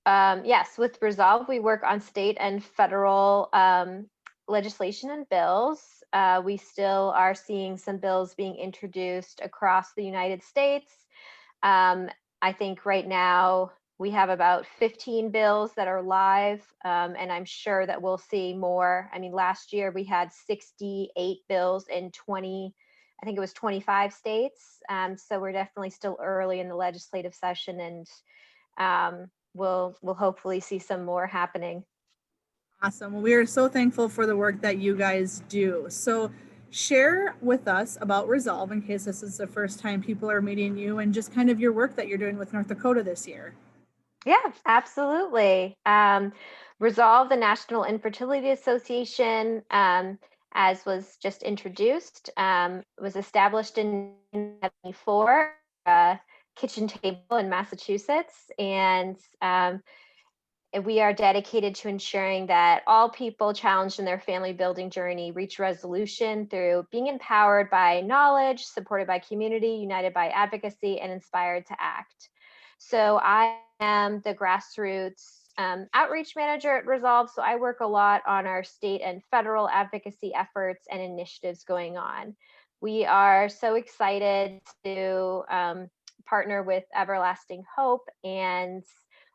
Yes, with Resolve, we work on state and federal legislation and bills. We still are seeing some bills being introduced across the United States. I think right now we have about 15 bills that are live, and I'm sure that we'll see more. I mean, last year we had 68 bills in I think it was 25 states. So we're definitely still early in the legislative session, and we'll hopefully see some more happening. Awesome. Well, we are so thankful for the work that you guys do. So share with us about Resolve in case this is the first time people are meeting you, and just kind of your work that you're doing with North Dakota this year. Yeah, absolutely. Resolve, the National Infertility Association, as was just introduced, was established in 1974, kitchen table in Massachusetts, and we are dedicated to ensuring that all people challenged in their family building journey reach resolution through being empowered by knowledge, supported by community, united by advocacy, and inspired to act. So I am the grassroots outreach manager at Resolve. So I work a lot on our state and federal advocacy efforts and initiatives going on. We are so excited to partner with Everlasting Hope and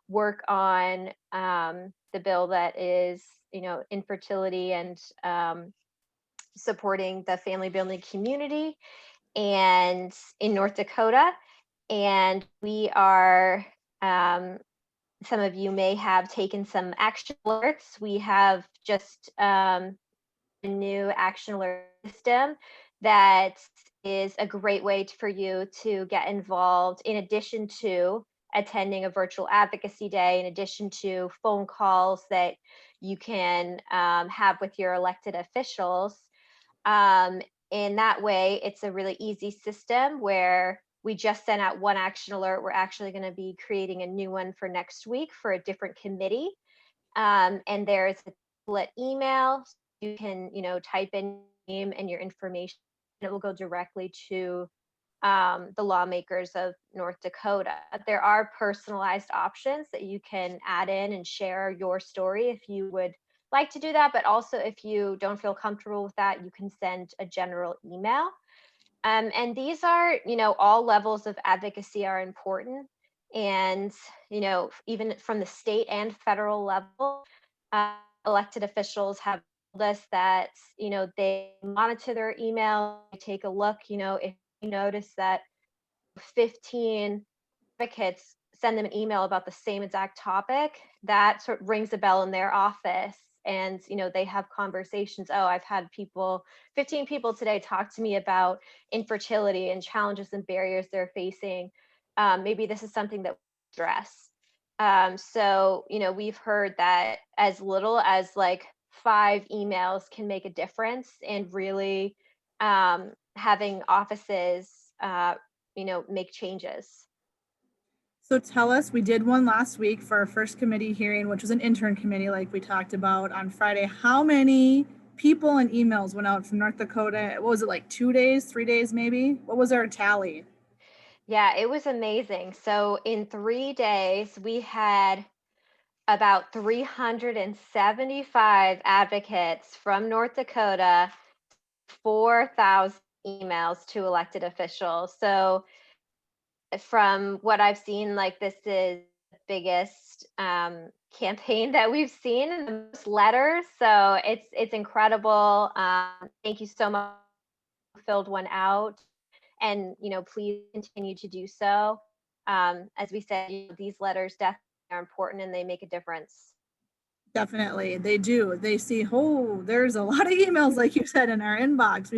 work on the bill that is, infertility and supporting the family building community and in North Dakota. And we are, some of you may have taken some action alerts. We have just a new action alert system that is a great way for you to get involved in addition to attending a virtual advocacy day, in addition to phone calls that you can have with your elected officials. In that way, it's a really easy system where we just sent out one action alert. We're actually going to be creating a new one for next week for a different committee. And there's a template email. You can, type in your name and your information. And it will go directly to the lawmakers of North Dakota. There are personalized options that you can add in and share your story if you would like to do that. But also, if you don't feel comfortable with that, you can send a general email. And these are, all levels of advocacy are important. And, even from the state and federal level, elected officials have told us that, they monitor their email, take a look, if you notice that 15 advocates send them an email about the same exact topic, that sort of rings a bell in their office. And they have conversations. Oh, I've had 15 people today talk to me about infertility and challenges and barriers they're facing. Maybe this is something that we address. So we've heard that as little as like 5 emails can make a difference in really having offices make changes. So tell us, we did one last week for our first committee hearing, which was an intern committee, like we talked about on Friday. How many people and emails went out from North Dakota? What was it, like 2 days, 3 days, maybe? What was our tally? Yeah, it was amazing. So in 3 days, we had about 375 advocates from North Dakota, 4,000 emails to elected officials. So from what I've seen, like this is the biggest campaign that we've seen, and the most letters. So it's incredible. Thank you so much. Filled one out, and please continue to do so. As we said, these letters definitely are important, and they make a difference. Definitely, they do. They see, oh, there's a lot of emails, like you said, in our inbox.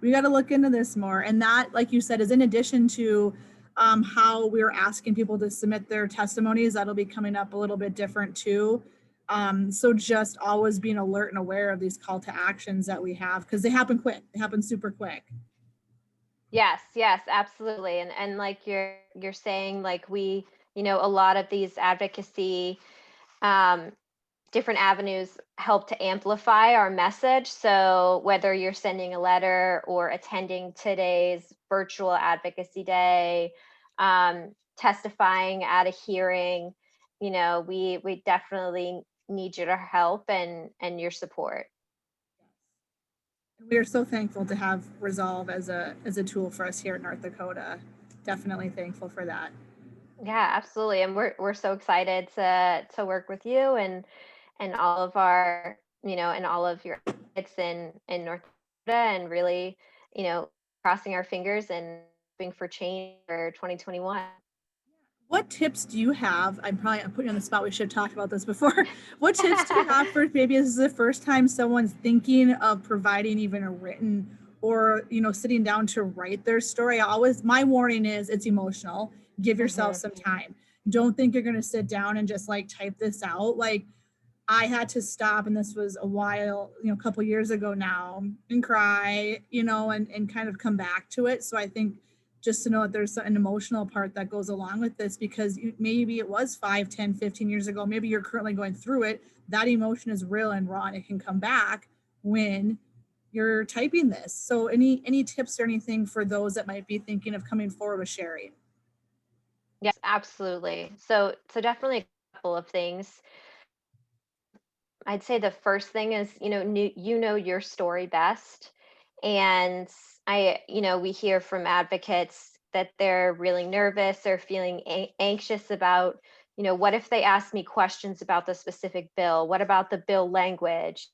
We got to look into this more. And that, like you said, is in addition to how we're asking people to submit their testimonies. That'll be coming up a little bit different too. So just always being alert and aware of these call to actions that we have, because they happen quick. They happen super quick. Yes, absolutely. And like you're saying, like we, a lot of these advocacy different avenues help to amplify our message. So whether you're sending a letter or attending today's virtual advocacy day, testifying at a hearing, we definitely need your help and your support. We are so thankful to have Resolve as a tool for us here in North Dakota. Definitely thankful for that. Yeah, absolutely. And we're so excited to work with you and all of our, and all of your kids in North Dakota, and really, crossing our fingers and hoping for change for 2021. What tips do you have? I'm putting you on the spot. We should have talked about this before. What tips do you have for maybe this is the first time someone's thinking of providing even a written or sitting down to write their story? My warning is it's emotional. Give yourself Hmm. some time. Don't think you're going to sit down and just like type this out. Like I had to stop, and this was a while, a couple years ago now, and cry, and kind of come back to it. So I think just to know that there's an emotional part that goes along with this, because maybe it was 5, 10, 15 years ago. Maybe you're currently going through it. That emotion is real and raw, and it can come back when you're typing this. So any tips or anything for those that might be thinking of coming forward with sharing? Yes, absolutely. So definitely a couple of things. I'd say the first thing is, your story best. And we hear from advocates that they're really nervous or feeling anxious about, what if they ask me questions about the specific bill? What about the bill language?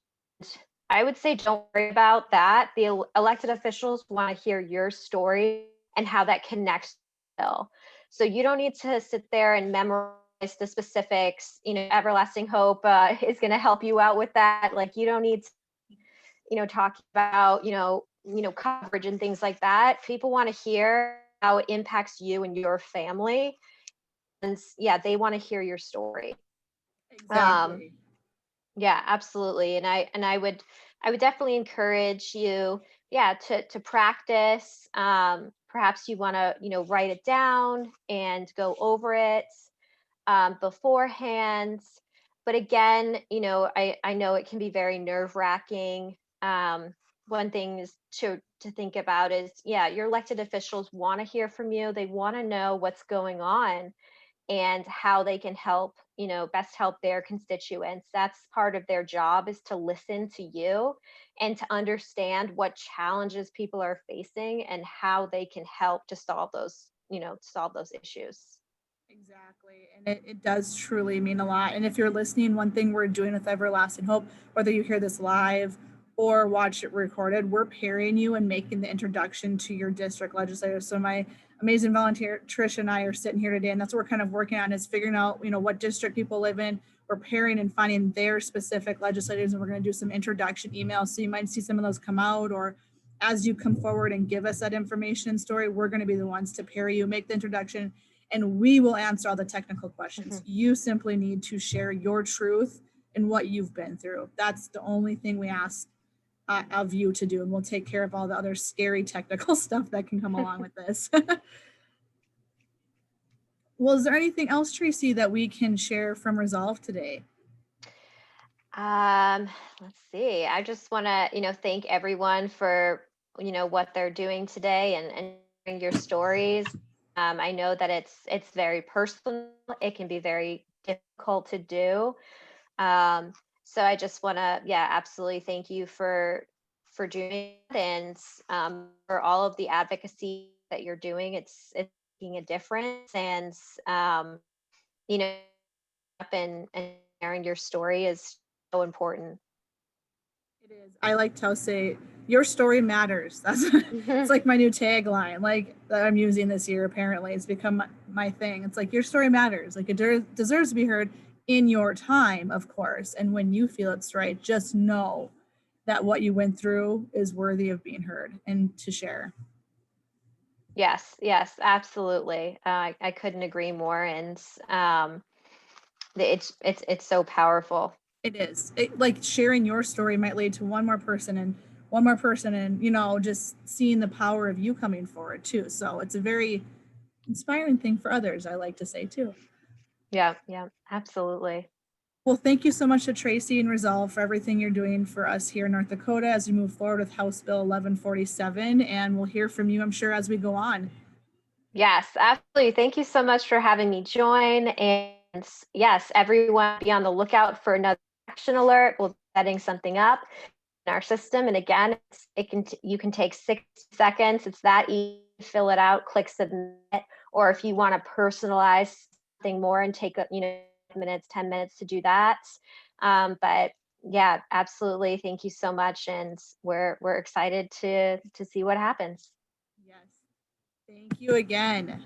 I would say don't worry about that. The elected officials want to hear your story and how that connects to the bill. So you don't need to sit there and memorize the specifics. Everlasting Hope is going to help you out with that. Like, you don't need to, talk about, coverage and things like that. People want to hear how it impacts you and your family. And yeah, they want to hear your story. Um, Exactly. yeah, absolutely. And I would definitely encourage you, yeah, to practice. Perhaps you want to, write it down and go over it beforehand. But again, I know it can be very nerve wracking. One thing is to think about is, yeah, your elected officials want to hear from you. They want to know what's going on and how they can help, best help their constituents. That's part of their job, is to listen to you and to understand what challenges people are facing and how they can help to solve those issues. Exactly. And it does truly mean a lot. And if you're listening, one thing we're doing with Everlasting Hope, whether you hear this live or watch it recorded, we're pairing you and making the introduction to your district legislators. So my amazing volunteer Trish and I are sitting here today, and that's what we're kind of working on, is figuring out, what district people live in. We're pairing and finding their specific legislators, and we're going to do some introduction emails. So you might see some of those come out, or as you come forward and give us that information and story, we're going to be the ones to pair you, make the introduction, and we will answer all the technical questions. Mhm. You simply need to share your truth and what you've been through. That's the only thing we ask of you to do, and we'll take care of all the other scary technical stuff that can come along with this. Well, is there anything else, Tracie, that we can share from Resolve today? Um, let's see. I just want to, thank everyone for, what they're doing today and sharing your stories. I know that it's very personal. It can be very difficult to do. Um, so I just want to, yeah, absolutely thank you for doing it, and for all of the advocacy that you're doing. It's making a difference, and you know, and sharing your story is so important. It is. I like to say your story matters. That's it's like my new tagline, like that I'm using this year. Apparently, it's become my thing. It's like your story matters. Like it deserves to be heard in your time, of course, and when you feel it's right. Just know that what you went through is worthy of being heard and to share. Yes, yes, absolutely. I couldn't agree more, and it's so powerful. It is. Like sharing your story might lead to one more person and one more person, and just seeing the power of you coming forward too. So it's a very inspiring thing for others, I like to say too. Yeah, yeah, absolutely. Well, thank you so much to Tracie and Resolve for everything you're doing for us here in North Dakota as we move forward with House Bill 1147. And we'll hear from you, I'm sure, as we go on. Yes, absolutely. Thank you so much for having me join. And yes, everyone be on the lookout for another action alert. We'll be setting something up in our system. And again, you can take 60 seconds. It's that easy. Fill it out, click submit. Or if you want to personalize something more and take minutes, 10 minutes to do that. But yeah, absolutely. Thank you so much. And we're excited to see what happens. Yes. Thank you again.